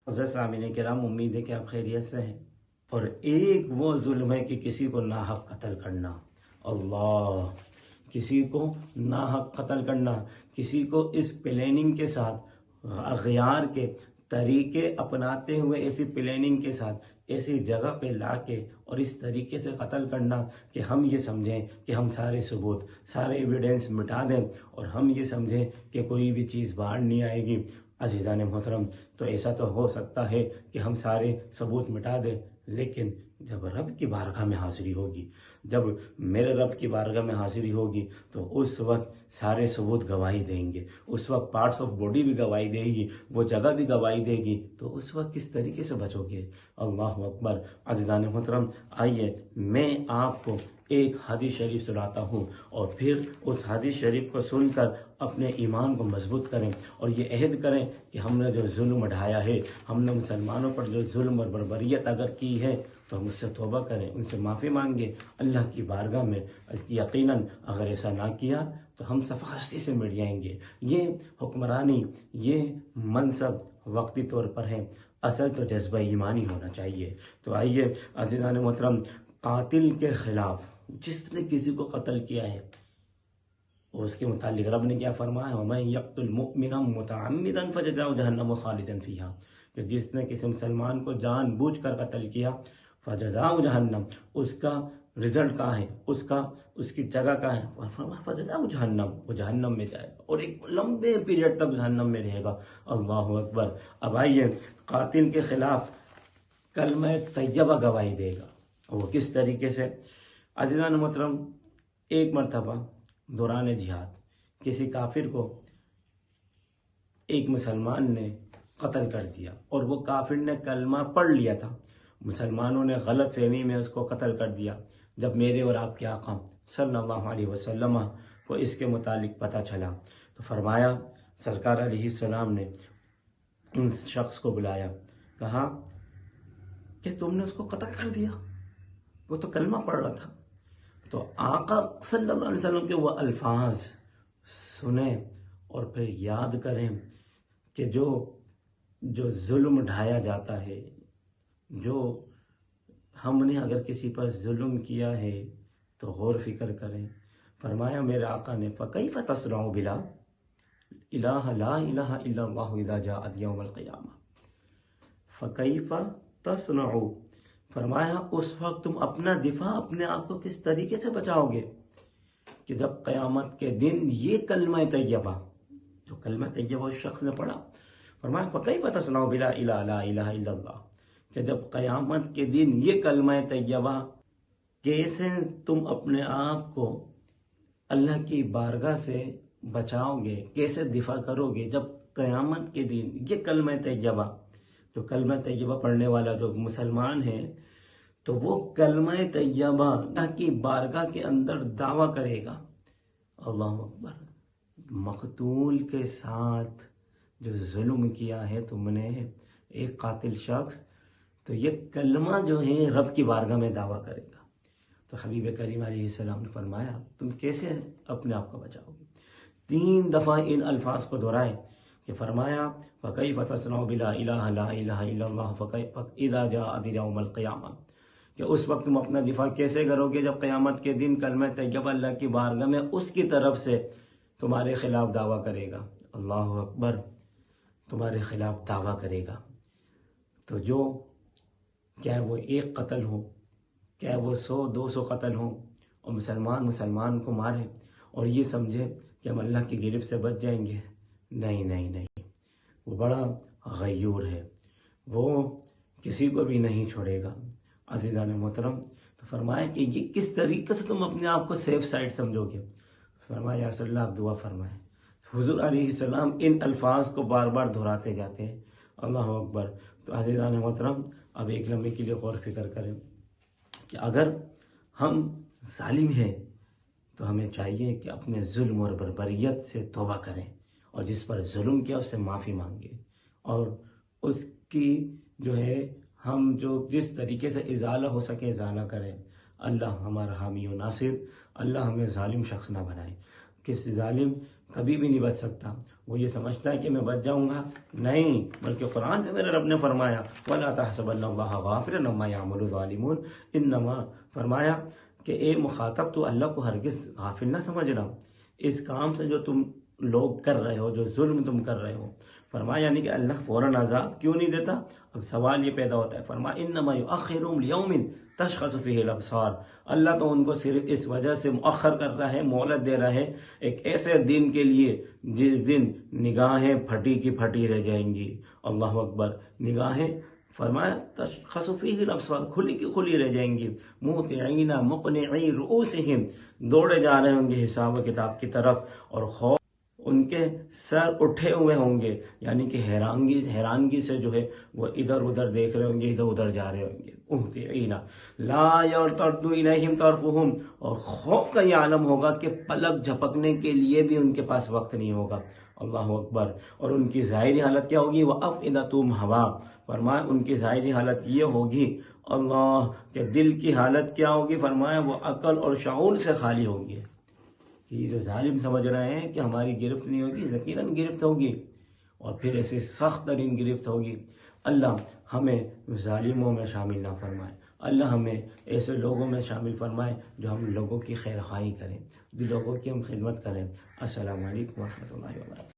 معزز سامعین کرام، امید ہے کہ آپ خیریت سے ہیں۔ اور ایک وہ ظلم ہے کہ کسی کو ناحق قتل کرنا، اللہ، کسی کو ناحق قتل کرنا، کسی کو اس پلاننگ کے ساتھ، اغیار کے طریقے اپناتے ہوئے، ایسی پلاننگ کے ساتھ ایسی جگہ پہ لا کے اور اس طریقے سے قتل کرنا کہ ہم یہ سمجھیں کہ ہم سارے ثبوت، سارے ایویڈنس مٹا دیں اور ہم یہ سمجھیں کہ کوئی بھی چیز باہر نہیں آئے گی۔ عزیزان محترم، تو ایسا تو ہو سکتا ہے کہ ہم سارے ثبوت مٹا دیں، لیکن جب رب کی بارگاہ میں حاضری ہوگی، جب میرے رب کی بارگاہ میں حاضری ہوگی، تو اس وقت سارے ثبوت گواہی دیں گے، اس وقت پارٹس آف باڈی بھی گواہی دے گی، وہ جگہ بھی گواہی دے گی، تو اس وقت کس طریقے سے بچو گے؟ اللہ اکبر۔ عزیزان محترم، آئیے میں آپ کو ایک حدیث شریف سناتا ہوں، اور پھر اس حدیث شریف کو سن کر اپنے ایمان کو مضبوط کریں اور یہ عہد کریں کہ ہم نے جو ظلم ڈھایا ہے، ہم نے مسلمانوں پر جو ظلم اور بربریت اگر کی ہے، تو ہم اس سے توبہ کریں، ان سے معافی مانگیں اللہ کی بارگاہ میں۔ یقیناً اگر ایسا نہ کیا تو ہم صفحستی سے مٹ جائیں گے۔ یہ حکمرانی، یہ منصب وقتی طور پر ہے، اصل تو جذبہ ایمانی ہونا چاہیے۔ تو آئیے عزیزان محترم، قاتل کے خلاف، جس نے کسی کو قتل کیا ہے، اس کے متعلق رب نے کیا فرمایا؟ وَمَن يَقْتُلْ مُؤْمِنًا مُتَعَمِّدًا فَجَزَاؤُهُ جَهَنَّمُ خَالِدًا فِيهَا، کہ جس نے کسی مسلمان کو جان بوجھ کر قتل کیا، فَجَزَاؤُهُ جَهَنَّمُ، اس کا رزلٹ کہاں ہے، اس کی جگہ کہاں ہے؟ فَجَزَاؤُهُ جَهَنَّمُ، وہ جہنم میں جائے گا اور ایک لمبے پیریڈ تک جہنم میں رہے گا۔ اللہ اکبر۔ اب آئیے، قاتل کے خلاف کلمہ طیبہ گواہی دے گا، وہ کس طریقے سے؟ عزیزان محترم، ایک مرتبہ دوران جہاد کسی کافر کو ایک مسلمان نے قتل کر دیا، اور وہ کافر نے کلمہ پڑھ لیا تھا، مسلمانوں نے غلط فہمی میں اس کو قتل کر دیا۔ جب میرے اور آپ کے آقا صلی اللہ علیہ وسلم کو اس کے متعلق پتہ چلا، تو فرمایا، سرکار علیہ السلام نے ان شخص کو بلایا، کہا کہ تم نے اس کو قتل کر دیا، وہ تو کلمہ پڑھ رہا تھا۔ تو آقا صلی اللہ علیہ وسلم کے وہ الفاظ سنیں اور پھر یاد کریں کہ جو ظلم ڈھایا جاتا ہے، جو ہم نے اگر کسی پر ظلم کیا ہے تو غور فکر کریں۔ فرمایا میرے آقا نے، فَكَيْفَ تَصْنَعُ بِلَا إِلَٰهَ لَا إِلَٰهَ إِلَّا اللَّهُ إِذَا جَاءَتْ يَوْمَ الْقِيَامَةِ فَكَيْفَ تَصْنَعُ، فرمایا اس وقت تم اپنا دفاع، اپنے آپ کو کس طریقے سے بچاؤ گے کہ جب قیامت کے دن یہ کلمہ طیبہ، جو کلمہ طیبہ اس شخص نے پڑھا، فرمایا فَكَيْفَ تَصْنَعُ بِلَا إِلَٰهَ لَا إِلَٰهَ إِلَّا اللَّهُ، کہ جب قیامت کے دن یہ کلمہ طیبہ، کیسے تم اپنے آپ کو اللہ کی بارگاہ سے بچاؤ گے، کیسے دفاع کرو گے جب قیامت کے دن یہ کلمہ طیبہ، جو کلمہ طیبہ پڑھنے والا جو مسلمان ہے، تو وہ کلمہ طیبہ اللہ کی بارگاہ کے اندر دعویٰ کرے گا۔ اللہ اکبر۔ مقتول کے ساتھ جو ظلم کیا ہے تم نے، ایک قاتل شخص، تو یہ کلمہ جو ہے رب کی بارگاہ میں دعویٰ کرے گا۔ تو حبیب کریم علیہ السلام نے فرمایا تم کیسے اپنے آپ کو بچاؤ گے؟ 3 دفعہ ان الفاظ کو دہرائے کہ فرمایا فَكَيْفَ تَصْنَعُ بِلَا إِلَٰهَ لَا إِلَٰهَ إِلَّا اللَّهُ إِذَا جَاءَتْ يَوْمَ الْقِيَامَةِ، کہ اس وقت تم اپنا دفاع کیسے کرو گے جب قیامت کے دن کلمہ طیبہ اللہ کی بارگاہ میں اس کی طرف سے تمہارے خلاف دعویٰ کرے گا۔ اللہ اکبر، تمہارے خلاف دعویٰ کرے گا۔ تو جو کیا وہ ایک قتل ہو، کیا وہ 100-200 قتل ہوں، اور مسلمان کو مارے اور یہ سمجھے کہ ہم اللہ کی گرفت سے بچ جائیں گے، نہیں نہیں نہیں، وہ بڑا غیور ہے، وہ کسی کو بھی نہیں چھوڑے گا۔ عزیزان محترم، تو فرمایا کہ یہ کس طریقے سے تم اپنے آپ کو سیف سائڈ سمجھو گے؟ فرمایا یا رسول اللہ آپ دعا فرمائیں۔ حضور علیہ السلام ان الفاظ کو بار بار دہراتے جاتے ہیں۔ اللہ اکبر۔ تو عزیزان محترم، اب ایک لمحے کے لیے غور فکر کریں کہ اگر ہم ظالم ہیں تو ہمیں چاہیے کہ اپنے ظلم اور بربریت سے توبہ کریں، اور جس پر ظلم کیا اس سے معافی مانگیں، اور اس کی جو ہے ہم جو جس طریقے سے ازالہ ہو سکے ازالہ کریں۔ اللہ ہمارا حامی و ناصر، اللہ ہمیں ظالم شخص نہ بنائے۔ کہ ظالم کبھی بھی نہیں بچ سکتا. وہ یہ سمجھتا ہے کہ میں بچ جاؤں گا، نہیں، بلکہ قرآن میں میرے رب نے فرمایا وَلَا تَحْسَبَنَّ اللَّهَ غَافِلًا عَمَّا يَعْمَلُ الظَّالِمُونَ، انما فرمایا کہ اے مخاطب تو اللہ کو ہرگز غافل نہ سمجھنا اس کام سے جو تم لوگ کر رہے ہو، جو ظلم تم کر رہے ہو. فرمایا یعنی کہ اللہ فوراً عذاب کیوں نہیں دیتا؟ اب سوال یہ پیدا ہوتا ہے. فرمایا انما یؤخرهم لیوم تشخص فیہ الابصار، اللہ تو ان کو صرف اس وجہ سے مؤخر کر رہا ہے، مہلت دے رہا ہے ایک ایسے دن کے لیے جس دن نگاہیں پھٹی کی پھٹی رہ جائیں گی. اللہ اکبر. نگاہیں فرمایا تشخص فیہ الابصار، کھلی کی کھلی رہ جائیں گی. مہطعین مقنعی رؤوسہم، دوڑے جا رہے ہوں گے حساب و کتاب کی طرف، اور خوف ان کے سر اٹھے ہوئے ہوں گے، یعنی کہ حیرانگی سے جو ہے وہ ادھر ادھر دیکھ رہے ہوں گے، ادھر ادھر جا رہے ہوں گے. مہطعین لا یرتد الیہم طرفہم، اور خوف کا یہ عالم ہوگا کہ پلک جھپکنے کے لیے بھی ان کے پاس وقت نہیں ہوگا. اللہ اکبر. اور ان کی ظاہری حالت کیا ہوگی؟ وَأَفْئِدَتُهُمْ هَوَاءٌ، فرمایا ان کی ظاہری حالت یہ ہوگی اللہ کہ دل کی حالت کیا ہوگی؟ فرمایا وہ عقل اور شعور سے خالی ہوگی. کہ یہ جو ظالم سمجھ رہے ہیں کہ ہماری گرفت نہیں ہوگی، یقیناً گرفت ہوگی، اور پھر ایسی سخت ترین گرفت ہوگی. اللہ ہمیں ظالموں میں شامل نہ فرمائے. اللہ ہمیں ایسے لوگوں میں شامل فرمائے جو ہم لوگوں کی خیر خواہی کریں، جو لوگوں کی ہم خدمت کریں. السلام علیکم ورحمۃ اللہ وبرکاتہ.